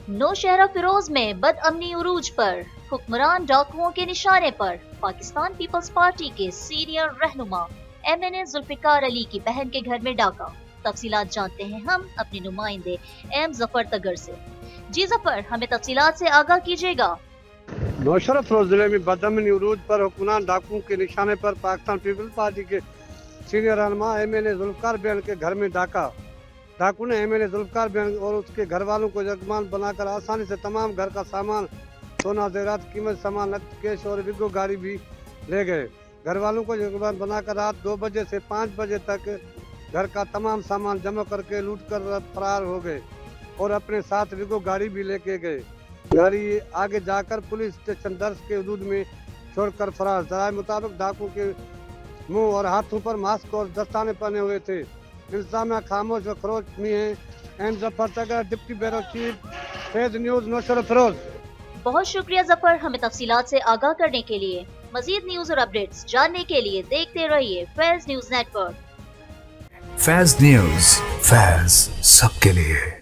नौशहरा फिरोज में बदअमनी उरूज पर, हुक्मरान डाकुओं के निशाने पर। पाकिस्तान पीपल्स पार्टी के सीनियर रहनुमा MNA जुल्फिकार अली की बहन के घर में डाका। तफसीलात जानते हैं हम अपने नुमाइंदे M जफर तगर से। जी जफर, हमें तफसीलात से आगाह कीजिएगा। नौशहरा फिरोज जिले में बदअमनी उरूज पर हुक्मरान डाकुओं के निशाने पर पाकिस्तान पीपल्स पार्टी के सीनियर रहनुमा MNA जुल्फिकार बेन के घर में डाका। डाकू ने MNA जुल्फिकार बेन और उसके घर वालों को यजमान बनाकर आसानी से तमाम घर का सामान, सोना जेवरात, कीमत सामान, नकद कैश और विगो गाड़ी भी ले गए। घर वालों को यजमान बनाकर रात 2 बजे से 5 बजे तक घर का तमाम सामान जमा करके लूट कर फरार हो गए और अपने साथ विगो गाड़ी भी लेके गए। गाड़ी आगे जाकर पुलिस स्टेशन दर्ज के हदूद में छोड़कर फरार। जराये मुताबिक डाकू के मुंह और हाथों पर मास्क और दस्ताने पहने हुए थे। इंतजामिया खामोश व खरोच में है। M Zafar Tagar, deputy bureau chief, Faiz news, Naushahro Feroze. बहुत शुक्रिया जफर, हमें तफसीलात से आगाह करने के लिए। मजीद न्यूज और अपडेट्स जानने के लिए देखते रहिए Faiz news network. Faiz news, Faiz सबके लिए।